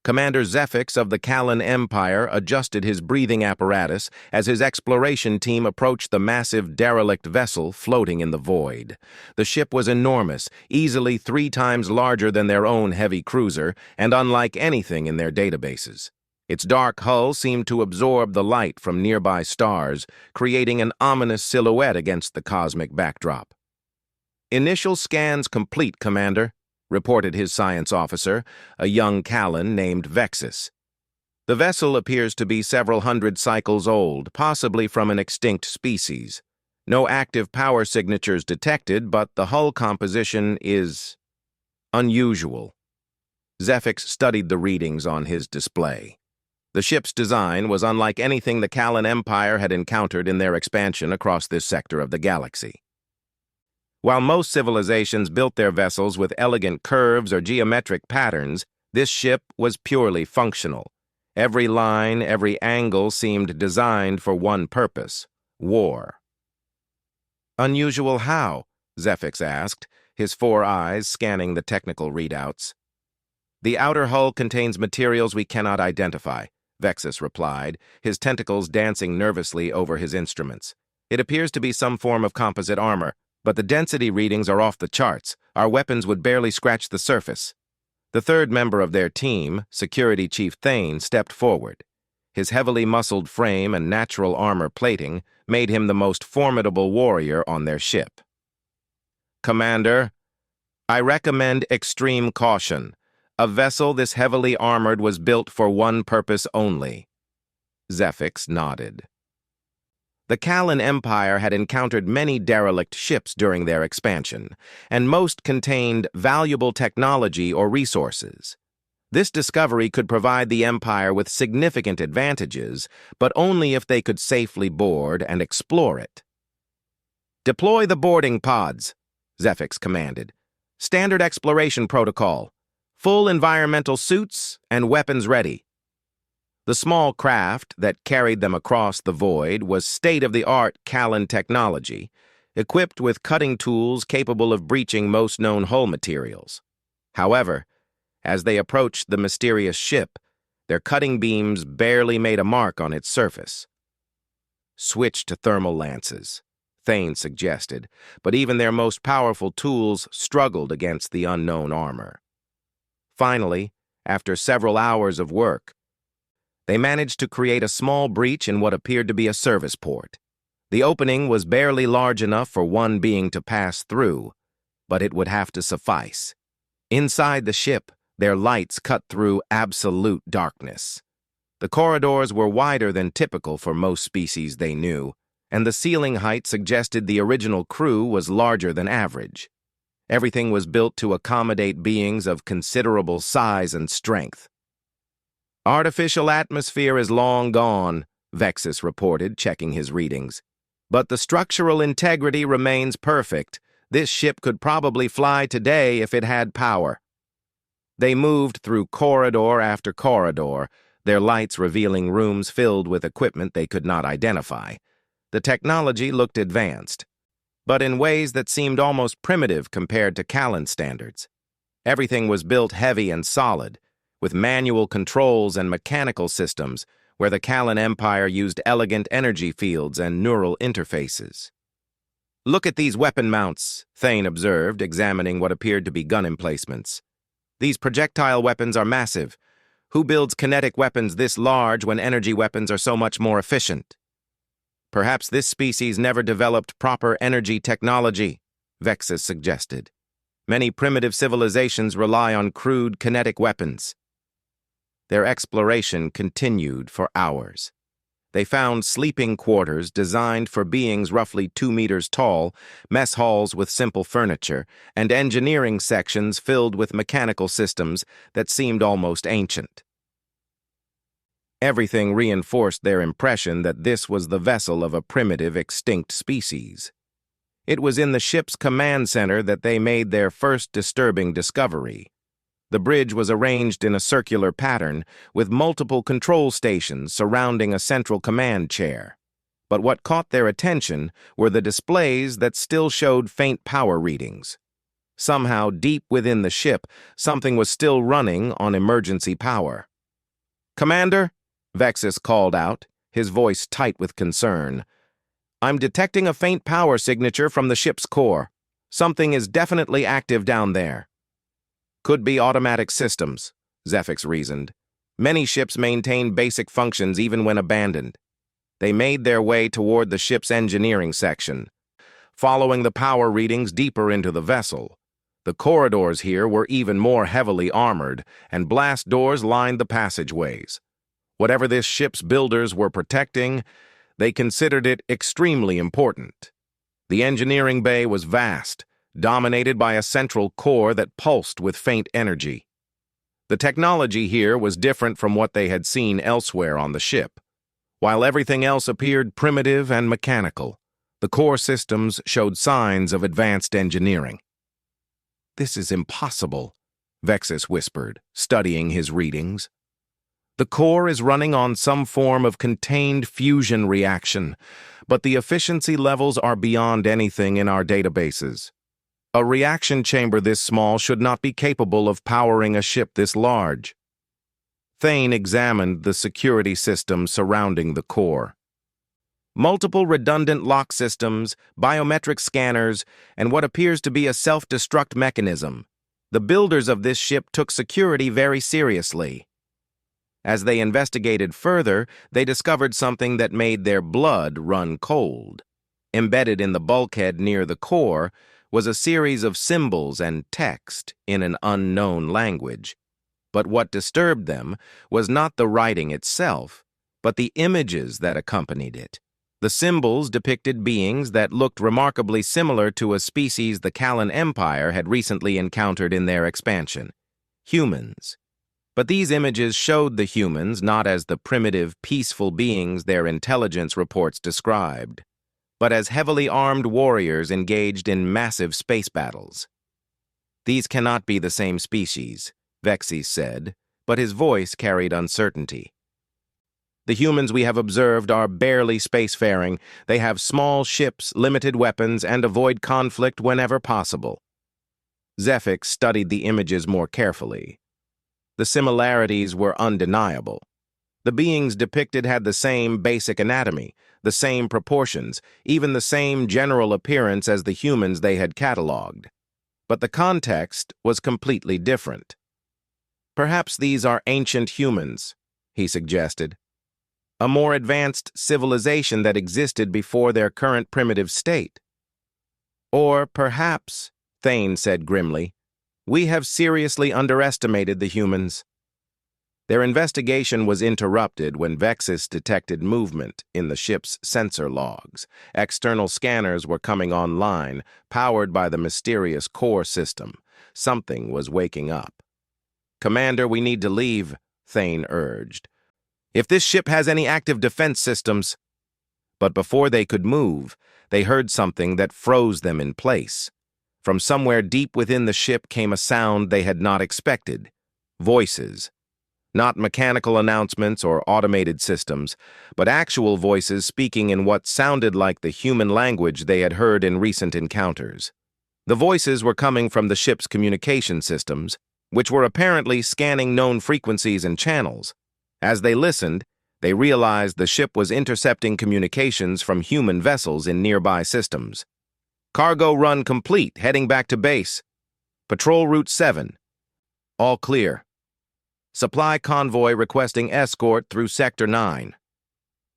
Commander Zefix of the Callan Empire adjusted his breathing apparatus as his exploration team approached the massive derelict vessel floating in the void. The ship was enormous, easily 3 times larger than their own heavy cruiser, and unlike anything in their databases. Its dark hull seemed to absorb the light from nearby stars, creating an ominous silhouette against the cosmic backdrop. "Initial scans complete, Commander," reported his science officer, a young Callan named Vexus. "The vessel appears to be several hundred cycles old, possibly from an extinct species. No active power signatures detected, but the hull composition is unusual." Zefix studied the readings on his display. The ship's design was unlike anything the Callan Empire had encountered in their expansion across this sector of the galaxy. While most civilizations built their vessels with elegant curves or geometric patterns, this ship was purely functional. Every line, every angle seemed designed for one purpose: war. "Unusual how?" Zefix asked, his 4 eyes scanning the technical readouts. "The outer hull contains materials we cannot identify," Vexus replied, his tentacles dancing nervously over his instruments. "It appears to be some form of composite armor, but the density readings are off the charts. Our weapons would barely scratch the surface." The third member of their team, Security Chief Thane, stepped forward. His heavily muscled frame and natural armor plating made him the most formidable warrior on their ship. "Commander, I recommend extreme caution. A vessel this heavily armored was built for one purpose only." Zefix nodded. The Callan Empire had encountered many derelict ships during their expansion, and most contained valuable technology or resources. This discovery could provide the Empire with significant advantages, but only if they could safely board and explore it. "Deploy the boarding pods," Zefix commanded. "Standard exploration protocol. Full environmental suits and weapons ready." The small craft that carried them across the void was state-of-the-art Callan technology, equipped with cutting tools capable of breaching most known hull materials. However, as they approached the mysterious ship, their cutting beams barely made a mark on its surface. "Switch to thermal lances," Thane suggested, but even their most powerful tools struggled against the unknown armor. Finally, after several hours of work, they managed to create a small breach in what appeared to be a service port. The opening was barely large enough for one being to pass through, but it would have to suffice. Inside the ship, their lights cut through absolute darkness. The corridors were wider than typical for most species they knew, and the ceiling height suggested the original crew was larger than average. Everything was built to accommodate beings of considerable size and strength. "Artificial atmosphere is long gone," Vexus reported, checking his readings. "But the structural integrity remains perfect. This ship could probably fly today if it had power." They moved through corridor after corridor, their lights revealing rooms filled with equipment they could not identify. The technology looked advanced, but in ways that seemed almost primitive compared to Callan standards. Everything was built heavy and solid, with manual controls and mechanical systems, where the Callan Empire used elegant energy fields and neural interfaces. "Look at these weapon mounts," Thane observed, examining what appeared to be gun emplacements. "These projectile weapons are massive. Who builds kinetic weapons this large when energy weapons are so much more efficient?" "Perhaps this species never developed proper energy technology," Vexus suggested. "Many primitive civilizations rely on crude kinetic weapons." Their exploration continued for hours. They found sleeping quarters designed for beings roughly 2 meters tall, mess halls with simple furniture, and engineering sections filled with mechanical systems that seemed almost ancient. Everything reinforced their impression that this was the vessel of a primitive, extinct species. It was in the ship's command center that they made their first disturbing discovery. The bridge was arranged in a circular pattern, with multiple control stations surrounding a central command chair. But what caught their attention were the displays that still showed faint power readings. Somehow, deep within the ship, something was still running on emergency power. "Commander," Vexus called out, his voice tight with concern. "I'm detecting a faint power signature from the ship's core. Something is definitely active down there." "Could be automatic systems," Zephyx reasoned. "Many ships maintain basic functions even when abandoned." They made their way toward the ship's engineering section, following the power readings deeper into the vessel. The corridors here were even more heavily armored, and blast doors lined the passageways. Whatever this ship's builders were protecting, they considered it extremely important. The engineering bay was vast, dominated by a central core that pulsed with faint energy. The technology here was different from what they had seen elsewhere on the ship. While everything else appeared primitive and mechanical, the core systems showed signs of advanced engineering. "This is impossible," Vexus whispered, studying his readings. "The core is running on some form of contained fusion reaction, but the efficiency levels are beyond anything in our databases. A reaction chamber this small should not be capable of powering a ship this large." Thane examined the security systems surrounding the core. Multiple redundant lock systems, biometric scanners, and what appears to be a self-destruct mechanism. The builders of this ship took security very seriously. As they investigated further, they discovered something that made their blood run cold. Embedded in the bulkhead near the core was a series of symbols and text in an unknown language. But what disturbed them was not the writing itself, but the images that accompanied it. The symbols depicted beings that looked remarkably similar to a species the Callan Empire had recently encountered in their expansion: humans. But these images showed the humans not as the primitive, peaceful beings their intelligence reports described, but as heavily armed warriors engaged in massive space battles. "These cannot be the same species," Vexus said, but his voice carried uncertainty. "The humans we have observed are barely spacefaring. They have small ships, limited weapons, and avoid conflict whenever possible." Zephyx studied the images more carefully. The similarities were undeniable. The beings depicted had the same basic anatomy, the same proportions, even the same general appearance as the humans they had catalogued. But the context was completely different. "Perhaps these are ancient humans," he suggested. "A more advanced civilization that existed before their current primitive state." "Or perhaps," Thane said grimly, "we have seriously underestimated the humans." Their investigation was interrupted when Vexus detected movement in the ship's sensor logs. External scanners were coming online, powered by the mysterious core system. Something was waking up. "Commander, we need to leave," Thane urged. "If this ship has any active defense systems—" But before they could move, they heard something that froze them in place. From somewhere deep within the ship came a sound they had not expected: voices. Not mechanical announcements or automated systems, but actual voices speaking in what sounded like the human language they had heard in recent encounters. The voices were coming from the ship's communication systems, which were apparently scanning known frequencies and channels. As they listened, they realized the ship was intercepting communications from human vessels in nearby systems. "Cargo run complete, heading back to base. Patrol Route 7. All clear. Supply convoy requesting escort through Sector 9.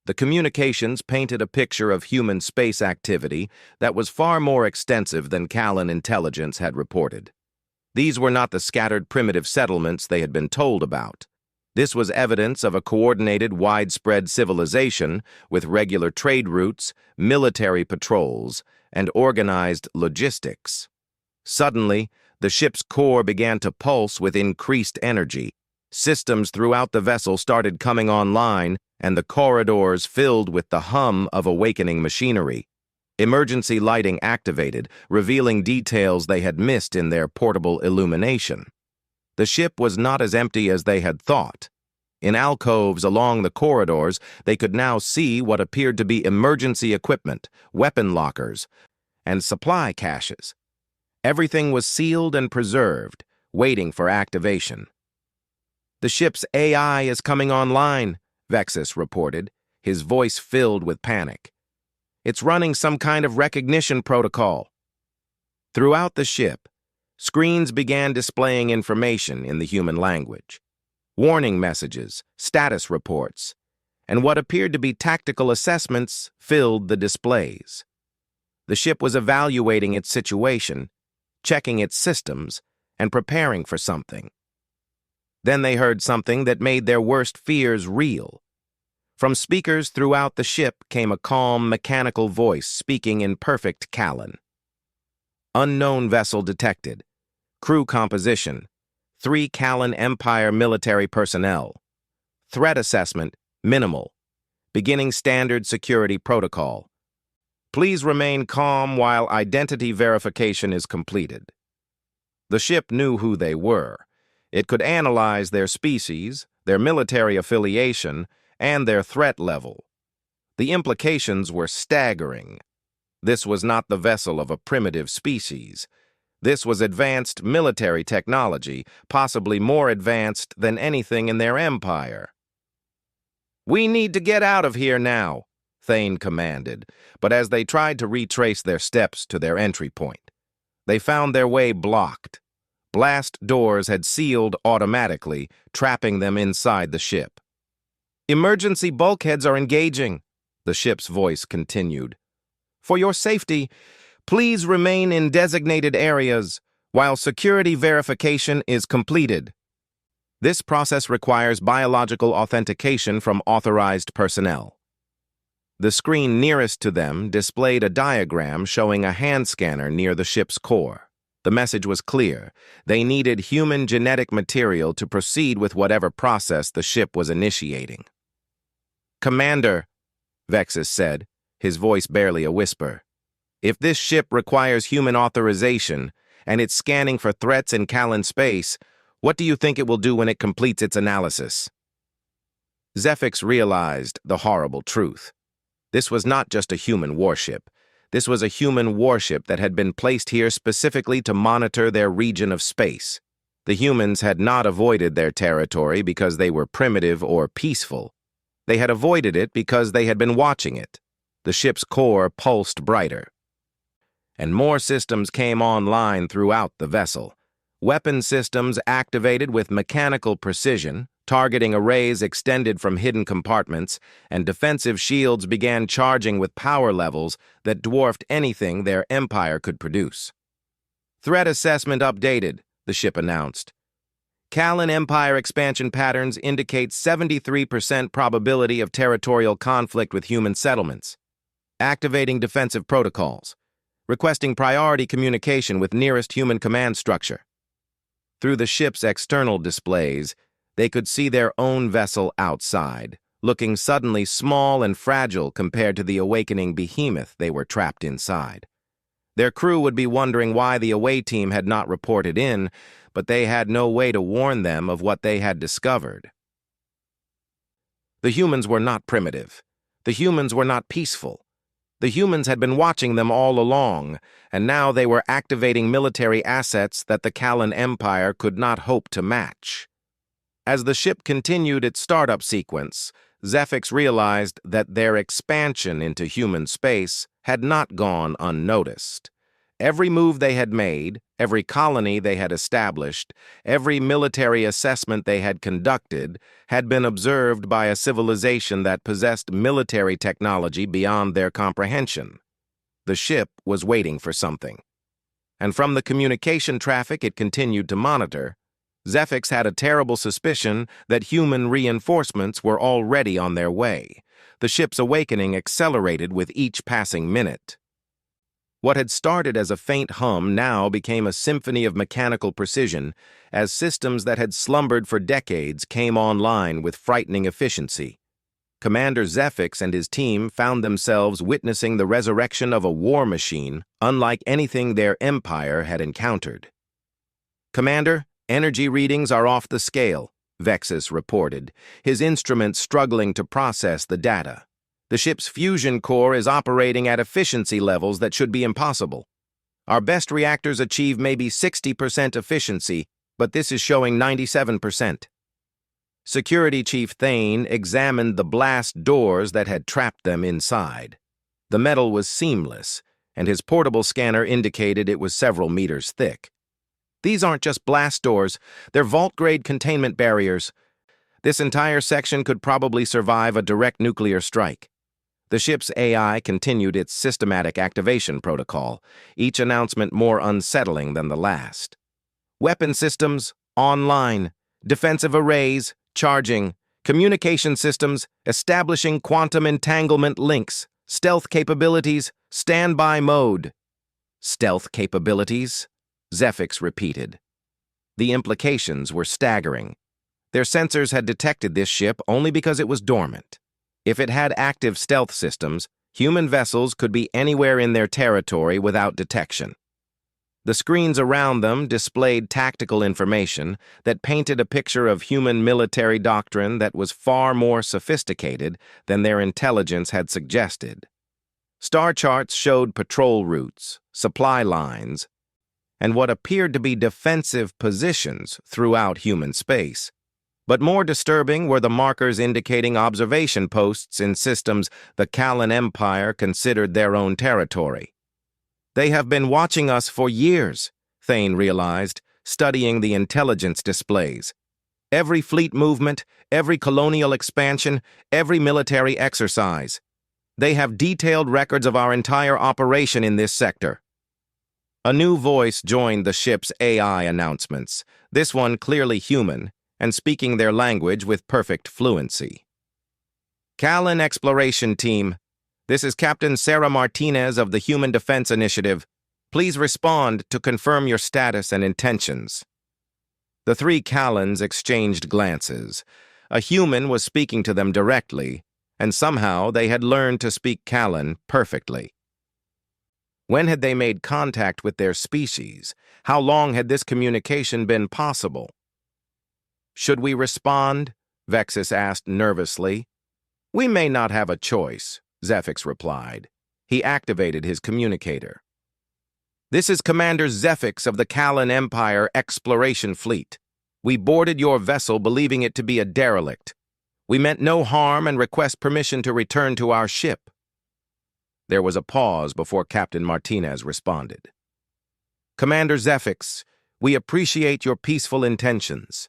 The communications painted a picture of human space activity that was far more extensive than Callan intelligence had reported. These were not the scattered primitive settlements they had been told about. This was evidence of a coordinated, widespread civilization with regular trade routes, military patrols, and organized logistics. Suddenly, the ship's core began to pulse with increased energy. Systems throughout the vessel started coming online, and the corridors filled with the hum of awakening machinery. Emergency lighting activated, revealing details they had missed in their portable illumination. The ship was not as empty as they had thought. In alcoves along the corridors, they could now see what appeared to be emergency equipment, weapon lockers, and supply caches. Everything was sealed and preserved, waiting for activation. The ship's AI is coming online, Vexus reported, his voice filled with panic. It's running some kind of recognition protocol. Throughout the ship, screens began displaying information in the human language. Warning messages, status reports, and what appeared to be tactical assessments filled the displays. The ship was evaluating its situation, checking its systems, and preparing for something. Then they heard something that made their worst fears real. From speakers throughout the ship came a calm, mechanical voice speaking in perfect Callan. Unknown vessel detected. Crew composition: 3 Callan Empire military personnel. Threat assessment: minimal. Beginning standard security protocol. Please remain calm while identity verification is completed. The ship knew who they were. It could analyze their species, their military affiliation, and their threat level. The implications were staggering. This was not the vessel of a primitive species. This was advanced military technology, possibly more advanced than anything in their empire. "We need to get out of here now," Thane commanded, but as they tried to retrace their steps to their entry point, they found their way blocked. Blast doors had sealed automatically, trapping them inside the ship. "Emergency bulkheads are engaging," the ship's voice continued. "For your safety, please remain in designated areas while security verification is completed. This process requires biological authentication from authorized personnel." The screen nearest to them displayed a diagram showing a hand scanner near the ship's core. The message was clear. They needed human genetic material to proceed with whatever process the ship was initiating. "Commander," Vexus said, his voice barely a whisper, "if this ship requires human authorization and it's scanning for threats in Callan space, what do you think it will do when it completes its analysis?" Zephyx realized the horrible truth. This was not just a human warship. This was a human warship that had been placed here specifically to monitor their region of space. The humans had not avoided their territory because they were primitive or peaceful. They had avoided it because they had been watching it. The ship's core pulsed brighter. And more systems came online throughout the vessel. Weapon systems activated with mechanical precision, targeting arrays extended from hidden compartments, and defensive shields began charging with power levels that dwarfed anything their empire could produce. "Threat assessment updated," the ship announced. "Callan Empire expansion patterns indicate 73% probability of territorial conflict with human settlements. Activating defensive protocols. Requesting priority communication with nearest human command structure." Through the ship's external displays, they could see their own vessel outside, looking suddenly small and fragile compared to the awakening behemoth they were trapped inside. Their crew would be wondering why the away team had not reported in, but they had no way to warn them of what they had discovered. The humans were not primitive. The humans were not peaceful. The humans had been watching them all along, and now they were activating military assets that the Callan Empire could not hope to match. As the ship continued its startup sequence, Zephyx realized that their expansion into human space had not gone unnoticed. Every move they had made, every colony they had established, every military assessment they had conducted had been observed by a civilization that possessed military technology beyond their comprehension. The ship was waiting for something. And from the communication traffic it continued to monitor, Zephyx had a terrible suspicion that human reinforcements were already on their way. The ship's awakening accelerated with each passing minute. What had started as a faint hum now became a symphony of mechanical precision as systems that had slumbered for decades came online with frightening efficiency. Commander Zephyx and his team found themselves witnessing the resurrection of a war machine unlike anything their empire had encountered. "Commander, energy readings are off the scale," Vexus reported, his instruments struggling to process the data. "The ship's fusion core is operating at efficiency levels that should be impossible. Our best reactors achieve maybe 60% efficiency, but this is showing 97%. Security Chief Thane examined the blast doors that had trapped them inside. The metal was seamless, and his portable scanner indicated it was several meters thick. These aren't just blast doors, they're vault-grade containment barriers. This entire section could probably survive a direct nuclear strike. The ship's AI continued its systematic activation protocol, each announcement more unsettling than the last. Weapon systems, online. Defensive arrays, charging. Communication systems, establishing quantum entanglement links. Stealth capabilities, standby mode. Stealth capabilities? Zephyx repeated. The implications were staggering. Their sensors had detected this ship only because it was dormant. If it had active stealth systems, human vessels could be anywhere in their territory without detection. The screens around them displayed tactical information that painted a picture of human military doctrine that was far more sophisticated than their intelligence had suggested. Star charts showed patrol routes, supply lines, and what appeared to be defensive positions throughout human space. But more disturbing were the markers indicating observation posts in systems the Kalan Empire considered their own territory. They have been watching us for years, Thane realized, studying the intelligence displays. Every fleet movement, every colonial expansion, every military exercise. They have detailed records of our entire operation in this sector. A new voice joined the ship's AI announcements, this one clearly human, and speaking their language with perfect fluency. Kalan Exploration Team, this is Captain Sarah Martinez of the Human Defense Initiative. Please respond to confirm your status and intentions. The three Kalans exchanged glances. A human was speaking to them directly, and somehow they had learned to speak Kalan perfectly. When had they made contact with their species? How long had this communication been possible? Should we respond? Vexus asked nervously. We may not have a choice, Zephyx replied. He activated his communicator. This is Commander Zephyx of the Kalan Empire Exploration Fleet. We boarded your vessel believing it to be a derelict. We meant no harm and request permission to return to our ship. There was a pause before Captain Martinez responded. Commander Zephyx, we appreciate your peaceful intentions.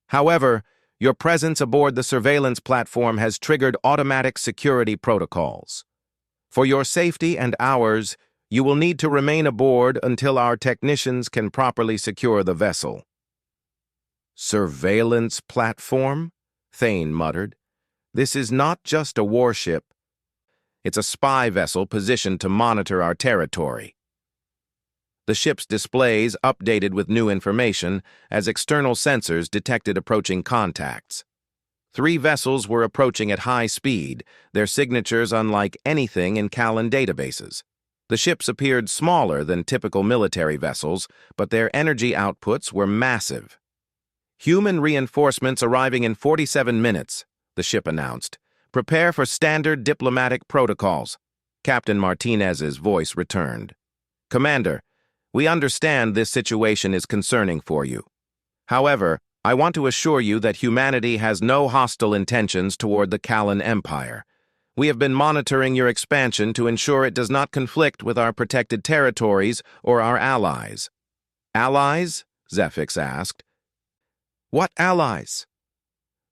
However, your presence aboard the surveillance platform has triggered automatic security protocols. For your safety and ours, you will need to remain aboard until our technicians can properly secure the vessel. Surveillance platform? Thane muttered. This is not just a warship. It's a spy vessel positioned to monitor our territory. The ship's displays updated with new information as external sensors detected approaching contacts. 3 vessels were approaching at high speed, their signatures unlike anything in Kalan databases. The ships appeared smaller than typical military vessels, but their energy outputs were massive. Human reinforcements arriving in 47 minutes, the ship announced. Prepare for standard diplomatic protocols. Captain Martinez's voice returned. Commander, we understand this situation is concerning for you. However, I want to assure you that humanity has no hostile intentions toward the Kalan Empire. We have been monitoring your expansion to ensure it does not conflict with our protected territories or our allies. Allies? Zephyx asked. What allies?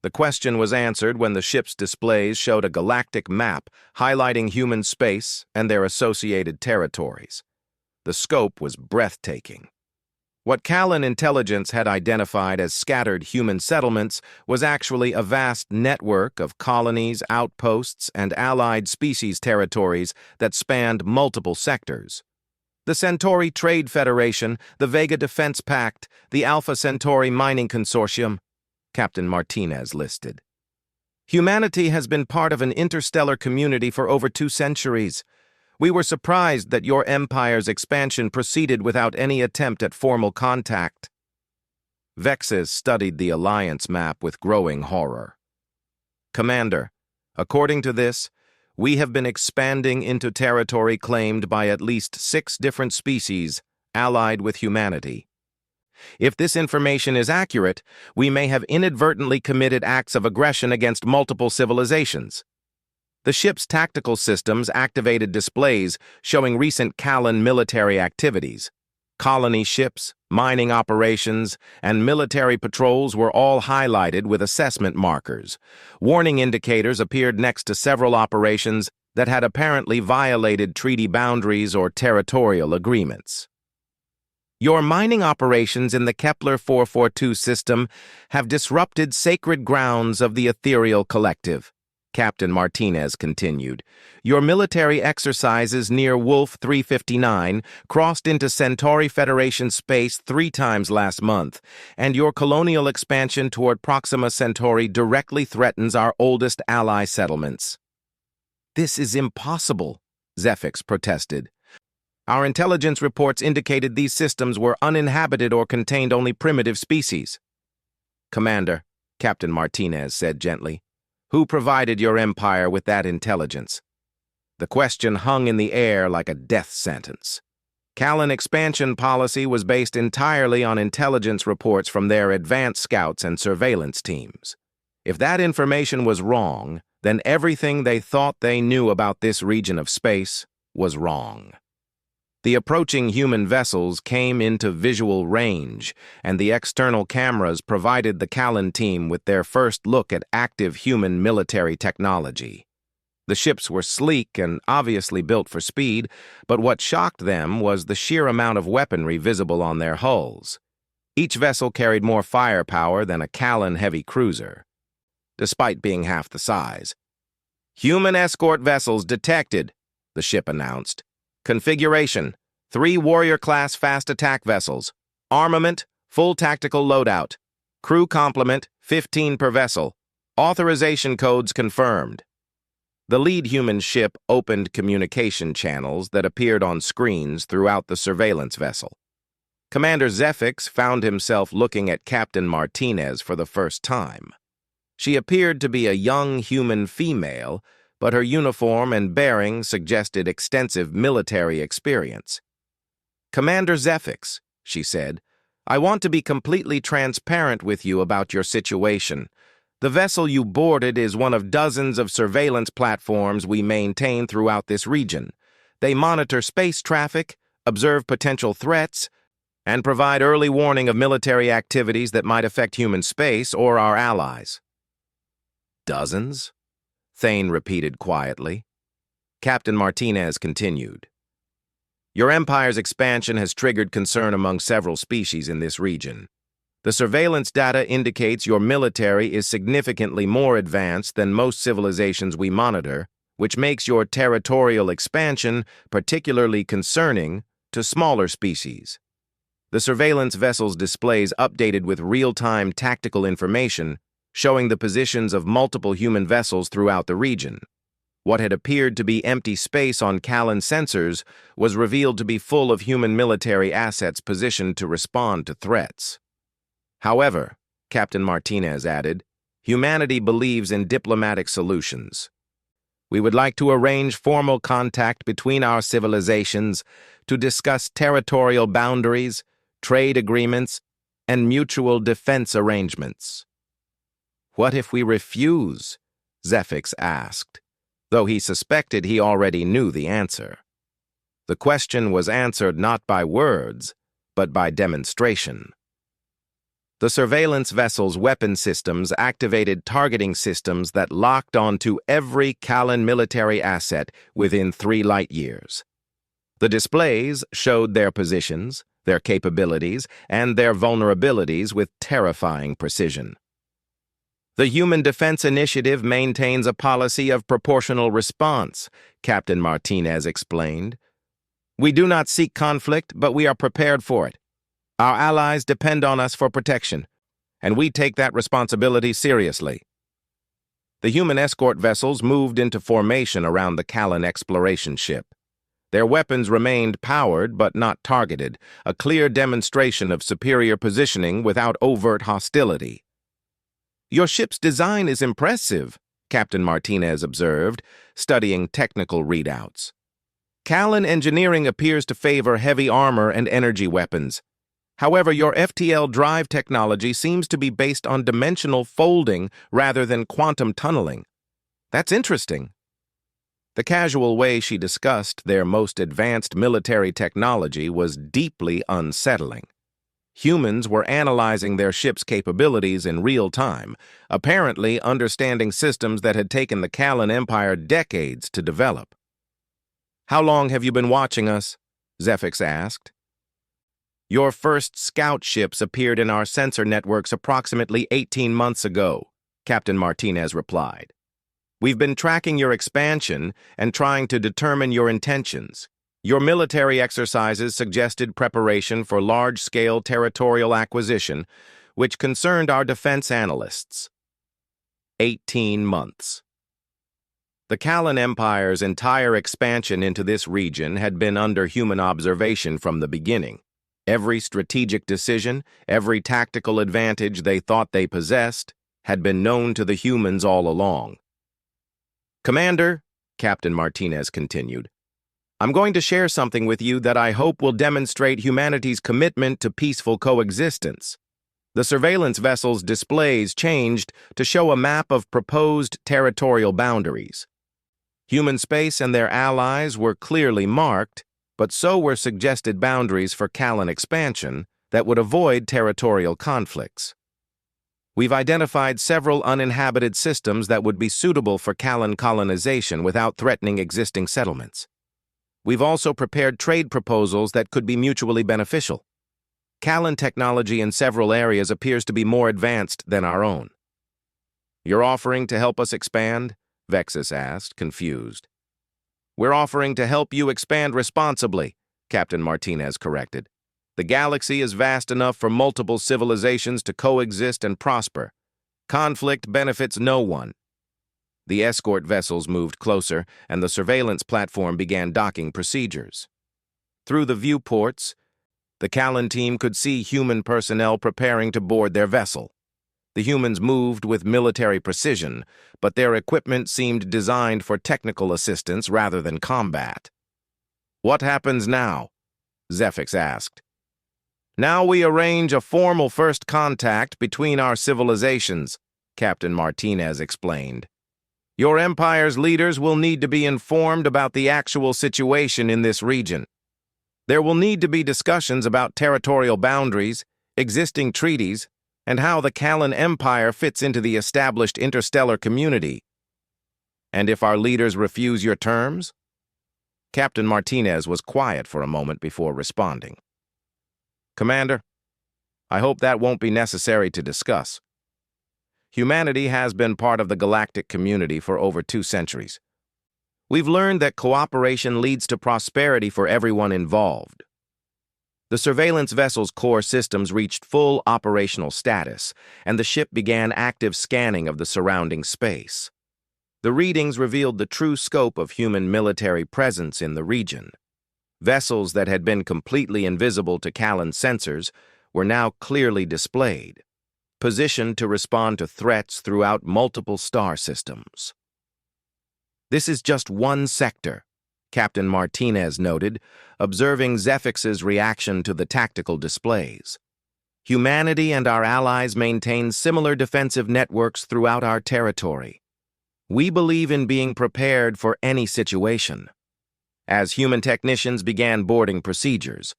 The question was answered when the ship's displays showed a galactic map highlighting human space and their associated territories. The scope was breathtaking. What Kalan intelligence had identified as scattered human settlements was actually a vast network of colonies, outposts, and allied species territories that spanned multiple sectors. The Centauri Trade Federation, the Vega Defense Pact, the Alpha Centauri Mining Consortium, Captain Martinez listed. Humanity has been part of an interstellar community for over 2 centuries. We were surprised that your empire's expansion proceeded without any attempt at formal contact. Vexus studied the alliance map with growing horror. Commander, according to this, we have been expanding into territory claimed by at least 6 different species allied with humanity. If this information is accurate, we may have inadvertently committed acts of aggression against multiple civilizations. The ship's tactical systems activated displays showing recent Callan military activities. Colony ships, mining operations, and military patrols were all highlighted with assessment markers. Warning indicators appeared next to several operations that had apparently violated treaty boundaries or territorial agreements. Your mining operations in the Kepler 442 system have disrupted sacred grounds of the ethereal collective, Captain Martinez continued. Your military exercises near Wolf 359 crossed into Centauri Federation space 3 times last month, and your colonial expansion toward Proxima Centauri directly threatens our oldest ally settlements. This is impossible, Zephyx protested. Our intelligence reports indicated these systems were uninhabited or contained only primitive species. Commander, Captain Martinez said gently, who provided your empire with that intelligence? The question hung in the air like a death sentence. Callan expansion policy was based entirely on intelligence reports from their advanced scouts and surveillance teams. If that information was wrong, then everything they thought they knew about this region of space was wrong. The approaching human vessels came into visual range, and the external cameras provided the Callan team with their first look at active human military technology. The ships were sleek and obviously built for speed, but what shocked them was the sheer amount of weaponry visible on their hulls. Each vessel carried more firepower than a Callan heavy cruiser, despite being half the size. Human escort vessels detected, the ship announced. Configuration: 3 Warrior-class fast attack vessels. Armament: full tactical loadout. Crew complement: 15 per vessel. Authorization codes confirmed. The lead human ship opened communication channels that appeared on screens throughout the surveillance vessel. Commander Zephyx found himself looking at Captain Martinez for the first time. She appeared to be a young human female, but her uniform and bearing suggested extensive military experience. Commander Zephyx, she said, I want to be completely transparent with you about your situation. The vessel you boarded is one of dozens of surveillance platforms we maintain throughout this region. They monitor space traffic, observe potential threats, and provide early warning of military activities that might affect human space or our allies. Dozens? Thane repeated quietly. Captain Martinez continued. Your empire's expansion has triggered concern among several species in this region. The surveillance data indicates your military is significantly more advanced than most civilizations we monitor, which makes your territorial expansion particularly concerning to smaller species. The surveillance vessel's displays updated with real-time tactical information showing the positions of multiple human vessels throughout the region. What had appeared to be empty space on Callan sensors was revealed to be full of human military assets positioned to respond to threats. However, Captain Martinez added, humanity believes in diplomatic solutions. We would like to arrange formal contact between our civilizations to discuss territorial boundaries, trade agreements, and mutual defense arrangements. What if we refuse? Zephyx asked, though he suspected he already knew the answer. The question was answered not by words, but by demonstration. The surveillance vessel's weapon systems activated targeting systems that locked onto every Callan military asset within 3 light years. The displays showed their positions, their capabilities, and their vulnerabilities with terrifying precision. The Human Defense Initiative maintains a policy of proportional response, Captain Martinez explained. We do not seek conflict, but we are prepared for it. Our allies depend on us for protection, and we take that responsibility seriously. The human escort vessels moved into formation around the Callan exploration ship. Their weapons remained powered but not targeted, a clear demonstration of superior positioning without overt hostility. Your ship's design is impressive, Captain Martinez observed, studying technical readouts. Callan engineering appears to favor heavy armor and energy weapons. However, your FTL drive technology seems to be based on dimensional folding rather than quantum tunneling. That's interesting. The casual way she discussed their most advanced military technology was deeply unsettling. Humans were analyzing their ship's capabilities in real time, apparently understanding systems that had taken the Callan Empire decades to develop. "How long have you been watching us?" Zephyx asked. "Your first scout ships appeared in our sensor networks approximately 18 months ago," Captain Martinez replied. "We've been tracking your expansion and trying to determine your intentions. Your military exercises suggested preparation for large-scale territorial acquisition, which concerned our defense analysts." 18 months. The Callan Empire's entire expansion into this region had been under human observation from the beginning. Every strategic decision, every tactical advantage they thought they possessed, had been known to the humans all along. "Commander," Captain Martinez continued, "I'm going to share something with you that I hope will demonstrate humanity's commitment to peaceful coexistence." The surveillance vessel's displays changed to show a map of proposed territorial boundaries. Human space and their allies were clearly marked, but so were suggested boundaries for Callan expansion that would avoid territorial conflicts. "We've identified several uninhabited systems that would be suitable for Callan colonization without threatening existing settlements. We've also prepared trade proposals that could be mutually beneficial. Callan technology in several areas appears to be more advanced than our own." "You're offering to help us expand?" Vexus asked, confused. "We're offering to help you expand responsibly," Captain Martinez corrected. "The galaxy is vast enough for multiple civilizations to coexist and prosper. Conflict benefits no one." The escort vessels moved closer, and the surveillance platform began docking procedures. Through the viewports, the Callan team could see human personnel preparing to board their vessel. The humans moved with military precision, but their equipment seemed designed for technical assistance rather than combat. "What happens now?" Zephyx asked. "Now we arrange a formal first contact between our civilizations," Captain Martinez explained. "Your Empire's leaders will need to be informed about the actual situation in this region. There will need to be discussions about territorial boundaries, existing treaties, and how the Callan Empire fits into the established interstellar community." "And if our leaders refuse your terms?" Captain Martinez was quiet for a moment before responding. "Commander, I hope that won't be necessary to discuss. Humanity has been part of the galactic community for over 2 centuries. We've learned that cooperation leads to prosperity for everyone involved." The surveillance vessel's core systems reached full operational status, and the ship began active scanning of the surrounding space. The readings revealed the true scope of human military presence in the region. Vessels that had been completely invisible to Callan sensors were now clearly displayed, positioned to respond to threats throughout multiple star systems. "This is just one sector," Captain Martinez noted, observing Zephyx's reaction to the tactical displays. "Humanity and our allies maintain similar defensive networks throughout our territory. We believe in being prepared for any situation." As human technicians began boarding procedures,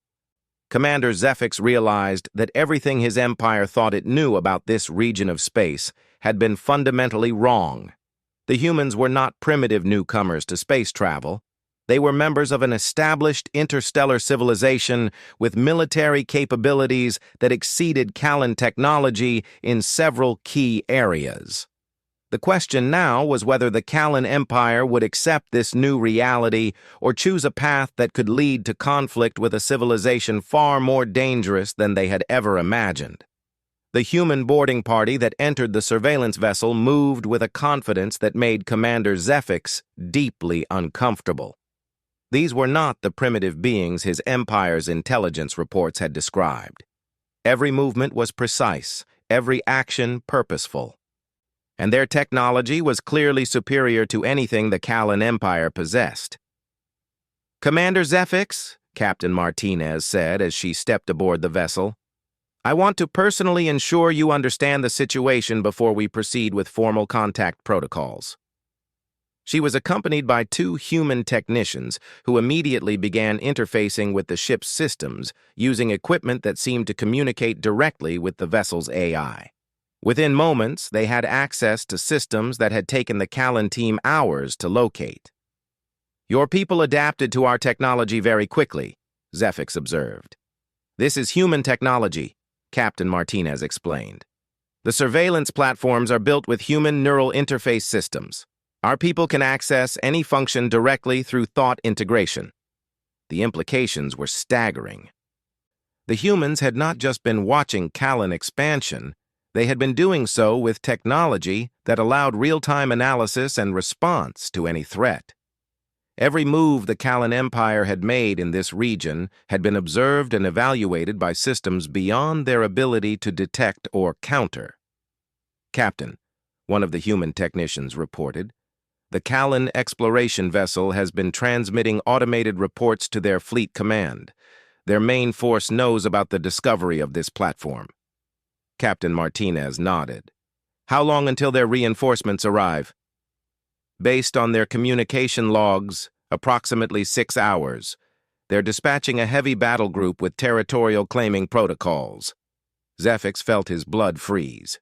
Commander Zephyx realized that everything his empire thought it knew about this region of space had been fundamentally wrong. The humans were not primitive newcomers to space travel. They were members of an established interstellar civilization with military capabilities that exceeded Callan technology in several key areas. The question now was whether the Callan Empire would accept this new reality or choose a path that could lead to conflict with a civilization far more dangerous than they had ever imagined. The human boarding party that entered the surveillance vessel moved with a confidence that made Commander Zephyx deeply uncomfortable. These were not the primitive beings his empire's intelligence reports had described. Every movement was precise, every action purposeful. And their technology was clearly superior to anything the Callan Empire possessed. "Commander Zephyx," Captain Martinez said as she stepped aboard the vessel, I want to personally ensure you understand the situation before we proceed with formal contact protocols. She was accompanied by two human technicians who immediately began interfacing with the ship's systems using equipment that seemed to communicate directly with the vessel's AI. Within moments, they had access to systems that had taken the Callan team hours to locate. Your people adapted to our technology very quickly, Zephyx observed. This is human technology, Captain Martinez explained. The surveillance platforms are built with human neural interface systems. Our people can access any function directly through thought integration. The implications were staggering. The humans had not just been watching Callan expansion, they had been doing so with technology that allowed real-time analysis and response to any threat. Every move the Callan Empire had made in this region had been observed and evaluated by systems beyond their ability to detect or counter. Captain, one of the human technicians reported, the Callan exploration vessel has been transmitting automated reports to their fleet command. Their main force knows about the discovery of this platform. Captain Martinez nodded. How long until their reinforcements arrive? Based on their communication logs, approximately 6 hours. They're dispatching a heavy battle group with territorial claiming protocols. Zephyx felt his blood freeze.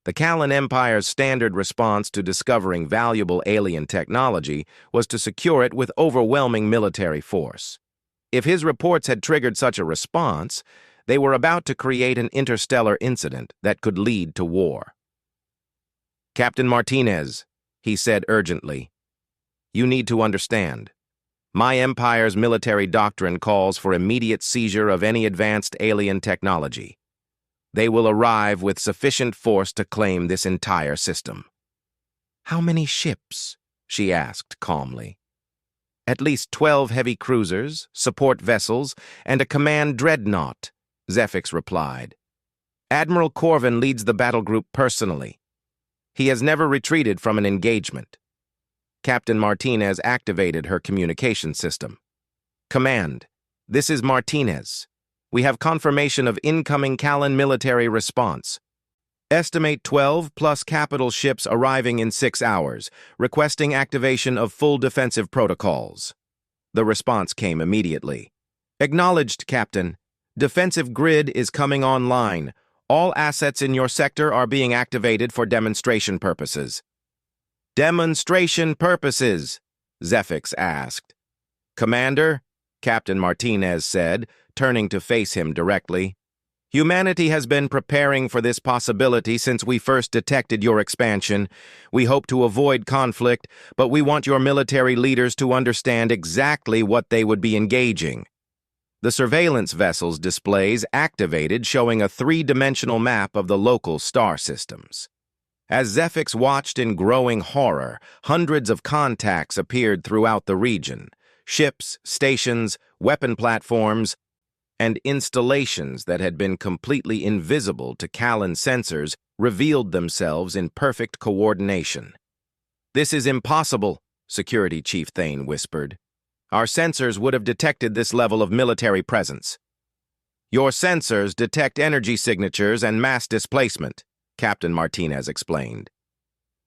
The Callan Empire's standard response to discovering valuable alien technology was to secure it with overwhelming military force. If his reports had triggered such a response, they were about to create an interstellar incident that could lead to war. Captain Martinez, he said urgently, you need to understand. My Empire's military doctrine calls for immediate seizure of any advanced alien technology. They will arrive with sufficient force to claim this entire system. How many ships? She asked calmly. At least 12 heavy cruisers, support vessels, and a command dreadnought, Zephyx replied. Admiral Corvin leads the battle group personally. He has never retreated from an engagement. Captain Martinez activated her communication system. Command, this is Martinez. We have confirmation of incoming Callan military response. Estimate 12 plus capital ships arriving in 6 hours, requesting activation of full defensive protocols. The response came immediately. Acknowledged, Captain. Defensive grid is coming online. All assets in your sector are being activated for demonstration purposes. Demonstration purposes? Zephyx asked. Commander, Captain Martinez said, turning to face him directly. Humanity has been preparing for this possibility since we first detected your expansion. We hope to avoid conflict, but we want your military leaders to understand exactly what they would be engaging. The surveillance vessel's displays activated, showing a 3-dimensional map of the local star systems. As Zephyx watched in growing horror, hundreds of contacts appeared throughout the region. Ships, stations, weapon platforms, and installations that had been completely invisible to Callan sensors revealed themselves in perfect coordination. This is impossible, Security Chief Thane whispered. Our sensors would have detected this level of military presence. Your sensors detect energy signatures and mass displacement, Captain Martinez explained.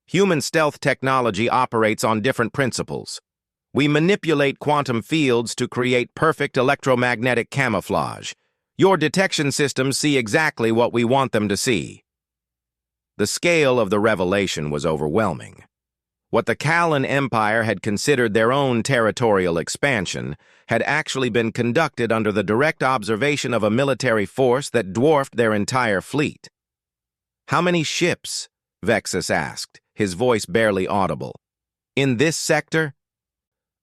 Human stealth technology operates on different principles. We manipulate quantum fields to create perfect electromagnetic camouflage. Your detection systems see exactly what we want them to see. The scale of the revelation was overwhelming. What the Callan Empire had considered their own territorial expansion had actually been conducted under the direct observation of a military force that dwarfed their entire fleet. How many ships? Vexus asked, his voice barely audible. In this sector?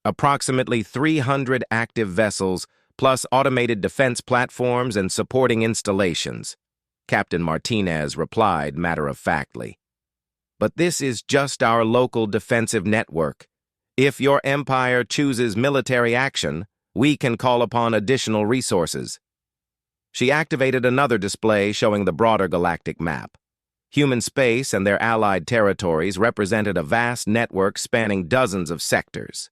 Approximately 300 active vessels, plus automated defense platforms and supporting installations, Captain Martinez replied matter-of-factly. But this is just our local defensive network. If your empire chooses military action, we can call upon additional resources. She activated another display showing the broader galactic map. Human space and their allied territories represented a vast network spanning dozens of sectors.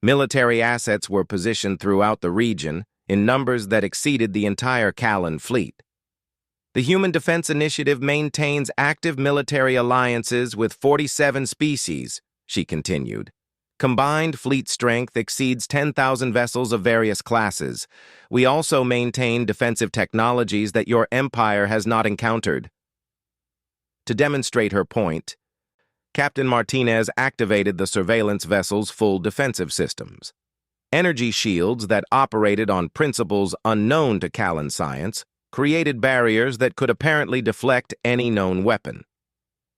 Military assets were positioned throughout the region in numbers that exceeded the entire Callan fleet. The Human Defense Initiative maintains active military alliances with 47 species, she continued. Combined fleet strength exceeds 10,000 vessels of various classes. We also maintain defensive technologies that your empire has not encountered. To demonstrate her point, Captain Martinez activated the surveillance vessel's full defensive systems. Energy shields that operated on principles unknown to Callan science created barriers that could apparently deflect any known weapon.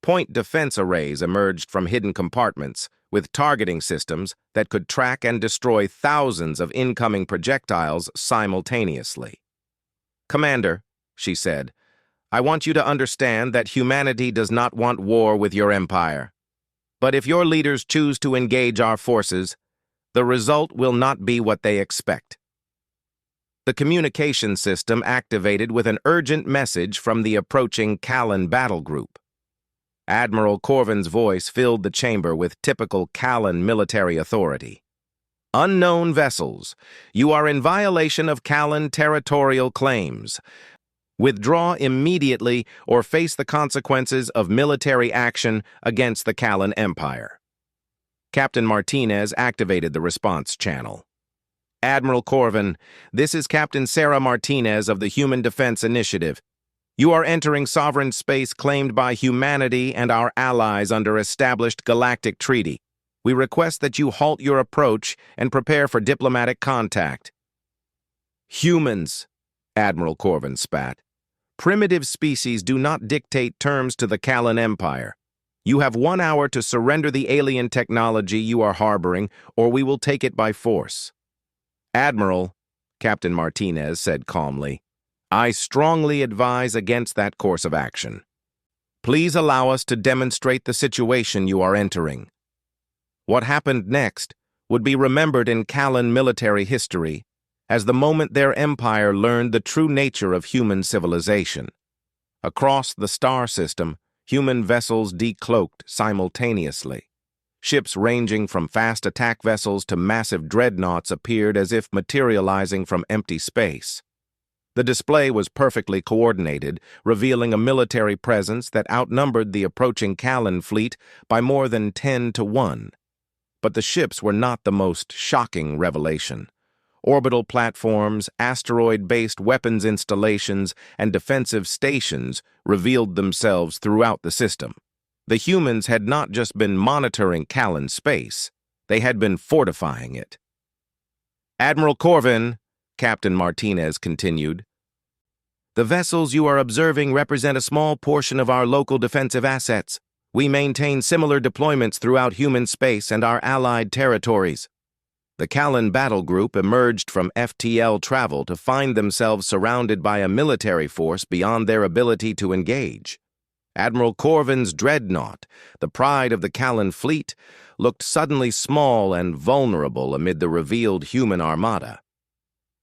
Point defense arrays emerged from hidden compartments with targeting systems that could track and destroy thousands of incoming projectiles simultaneously. "Commander," she said, "I want you to understand that humanity does not want war with your empire. But if your leaders choose to engage our forces, the result will not be what they expect." The communication system activated with an urgent message from the approaching Callan battle group. Admiral Corvin's voice filled the chamber with typical Callan military authority. "Unknown vessels, you are in violation of Callan territorial claims. Withdraw immediately or face the consequences of military action against the Callan Empire." Captain Martinez activated the response channel. "Admiral Corvin, this is Captain Sarah Martinez of the Human Defense Initiative. You are entering sovereign space claimed by humanity and our allies under established galactic treaty. We request that you halt your approach and prepare for diplomatic contact." "Humans," Admiral Corvin spat. "Primitive species do not dictate terms to the Callan Empire. You have 1 hour to surrender the alien technology you are harboring, or we will take it by force." "Admiral," Captain Martinez said calmly, "I strongly advise against that course of action. Please allow us to demonstrate the situation you are entering." What happened next would be remembered in Callan military history as the moment their empire learned the true nature of human civilization. Across the star system, human vessels decloaked simultaneously. Ships ranging from fast attack vessels to massive dreadnoughts appeared as if materializing from empty space. The display was perfectly coordinated, revealing a military presence that outnumbered the approaching Callan fleet by more than 10 to 1. But the ships were not the most shocking revelation. Orbital platforms, asteroid-based weapons installations, and defensive stations revealed themselves throughout the system. The humans had not just been monitoring Callan space, they had been fortifying it. "Admiral Corvin," Captain Martinez continued, "the vessels you are observing represent a small portion of our local defensive assets. We maintain similar deployments throughout human space and our allied territories." The Callan battle group emerged from FTL travel to find themselves surrounded by a military force beyond their ability to engage. Admiral Corvin's dreadnought, the pride of the Callan fleet, looked suddenly small and vulnerable amid the revealed human armada.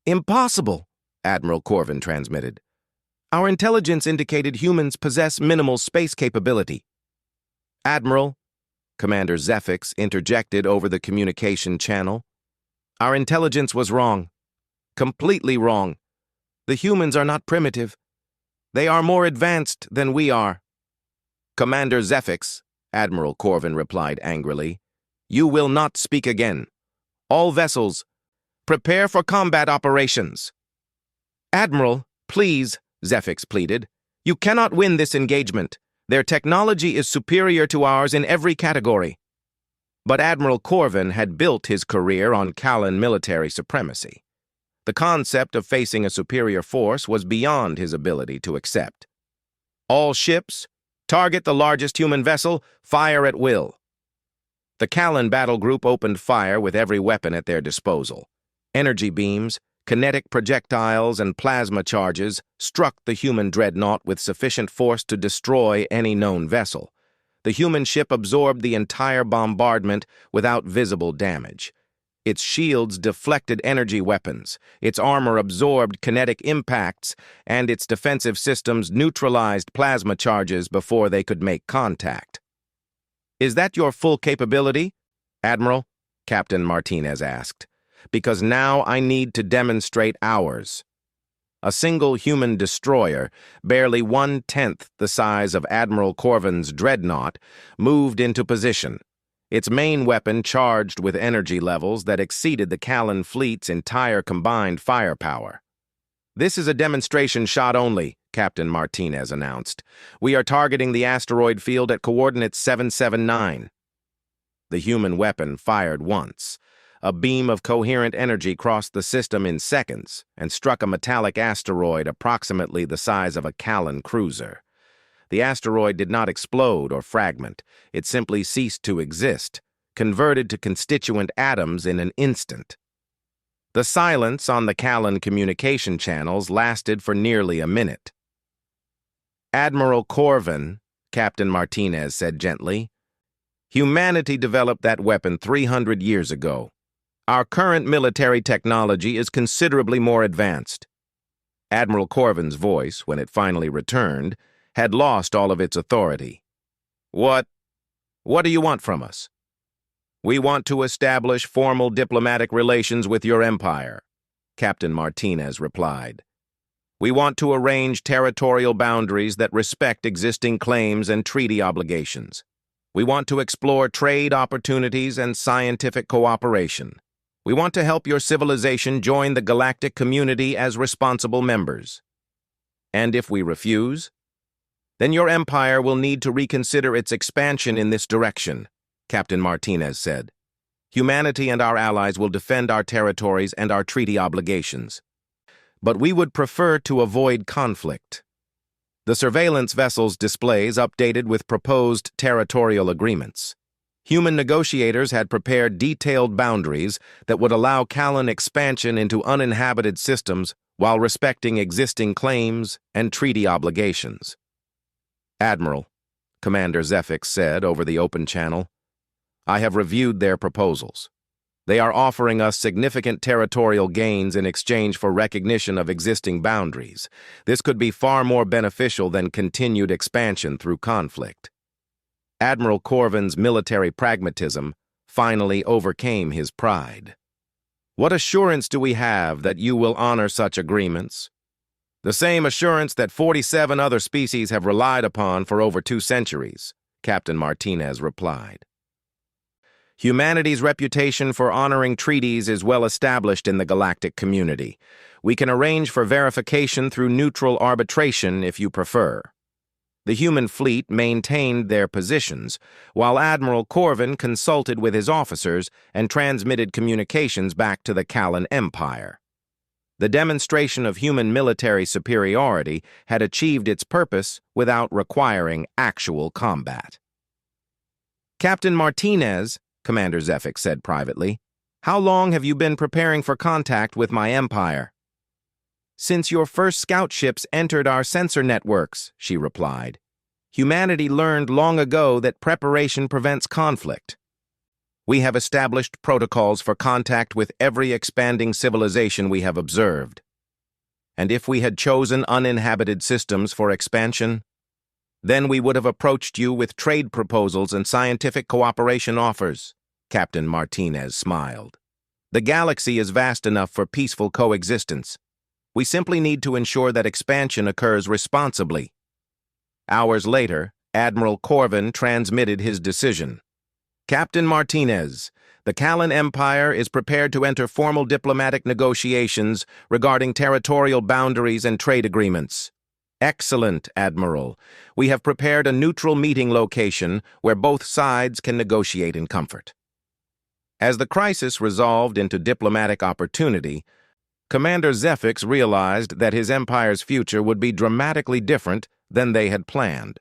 "Impossible," Admiral Corvin transmitted. "Our intelligence indicated humans possess minimal space capability." "Admiral," Commander Zefix interjected over the communication channel, "our intelligence was wrong. Completely wrong. The humans are not primitive. They are more advanced than we are." "Commander Zefix," Admiral Corvin replied angrily, "you will not speak again. All vessels, prepare for combat operations." "Admiral, please," Zefix pleaded. "You cannot win this engagement. Their technology is superior to ours in every category." But Admiral Corvin had built his career on Callan military supremacy. The concept of facing a superior force was beyond his ability to accept. "All ships, target the largest human vessel, fire at will." The Callan battle group opened fire with every weapon at their disposal. Energy beams, kinetic projectiles, and plasma charges struck the human dreadnought with sufficient force to destroy any known vessel. The human ship absorbed the entire bombardment without visible damage. Its shields deflected energy weapons, its armor absorbed kinetic impacts, and its defensive systems neutralized plasma charges before they could make contact. "Is that your full capability, Admiral?" Captain Martinez asked. "Because now I need to demonstrate ours." A single human destroyer, barely 1/10 the size of Admiral Corvin's dreadnought, moved into position, its main weapon charged with energy levels that exceeded the Callan fleet's entire combined firepower. "This is a demonstration shot only," Captain Martinez announced. "We are targeting the asteroid field at coordinates 779. The human weapon fired once. A beam of coherent energy crossed the system in seconds and struck a metallic asteroid approximately the size of a Callan cruiser. The asteroid did not explode or fragment. It simply ceased to exist, converted to constituent atoms in an instant. The silence on the Callan communication channels lasted for nearly a minute. "Admiral Corvin," Captain Martinez said gently, "humanity developed that weapon 300 years ago. Our current military technology is considerably more advanced." Admiral Corvin's voice, when it finally returned, had lost all of its authority. What do you want from us?" "We want to establish formal diplomatic relations with your empire," Captain Martinez replied. "We want to arrange territorial boundaries that respect existing claims and treaty obligations. We want to explore trade opportunities and scientific cooperation. We want to help your civilization join the galactic community as responsible members. And if we refuse, then your empire will need to reconsider its expansion in this direction," Captain Martinez said. "Humanity and our allies will defend our territories and our treaty obligations. But we would prefer to avoid conflict." The surveillance vessel's displays updated with proposed territorial agreements. Human negotiators had prepared detailed boundaries that would allow Callan expansion into uninhabited systems while respecting existing claims and treaty obligations. "Admiral," Commander Zefix said over the open channel, "I have reviewed their proposals. They are offering us significant territorial gains in exchange for recognition of existing boundaries. This could be far more beneficial than continued expansion through conflict." Admiral Corvin's military pragmatism finally overcame his pride. "What assurance do we have that you will honor such agreements?" "The same assurance that 47 other species have relied upon for over 2 centuries, Captain Martinez replied. "Humanity's reputation for honoring treaties is well established in the galactic community. We can arrange for verification through neutral arbitration if you prefer." The human fleet maintained their positions, while Admiral Corvin consulted with his officers and transmitted communications back to the Callan Empire. The demonstration of human military superiority had achieved its purpose without requiring actual combat. "Captain Martinez," Commander Zefix said privately, "how long have you been preparing for contact with my empire?" "Since your first scout ships entered our sensor networks," she replied. "Humanity learned long ago that preparation prevents conflict. We have established protocols for contact with every expanding civilization we have observed. And if we had chosen uninhabited systems for expansion, then we would have approached you with trade proposals and scientific cooperation offers," Captain Martinez smiled. "The galaxy is vast enough for peaceful coexistence. We simply need to ensure that expansion occurs responsibly." Hours later, Admiral Corvin transmitted his decision. "Captain Martinez, the Callan Empire is prepared to enter formal diplomatic negotiations regarding territorial boundaries and trade agreements." "Excellent, Admiral. We have prepared a neutral meeting location where both sides can negotiate in comfort." As the crisis resolved into diplomatic opportunity, Commander Zefix realized that his empire's future would be dramatically different than they had planned.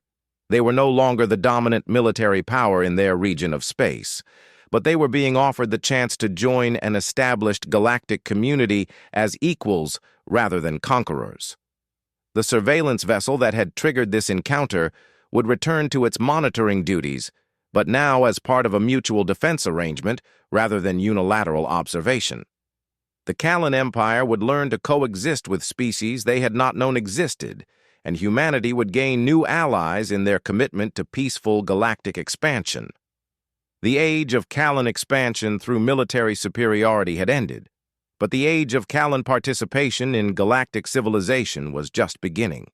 They were no longer the dominant military power in their region of space, but they were being offered the chance to join an established galactic community as equals rather than conquerors. The surveillance vessel that had triggered this encounter would return to its monitoring duties, but now as part of a mutual defense arrangement rather than unilateral observation. The Callan Empire would learn to coexist with species they had not known existed, and humanity would gain new allies in their commitment to peaceful galactic expansion. The age of Callan expansion through military superiority had ended, but the age of Callan participation in galactic civilization was just beginning.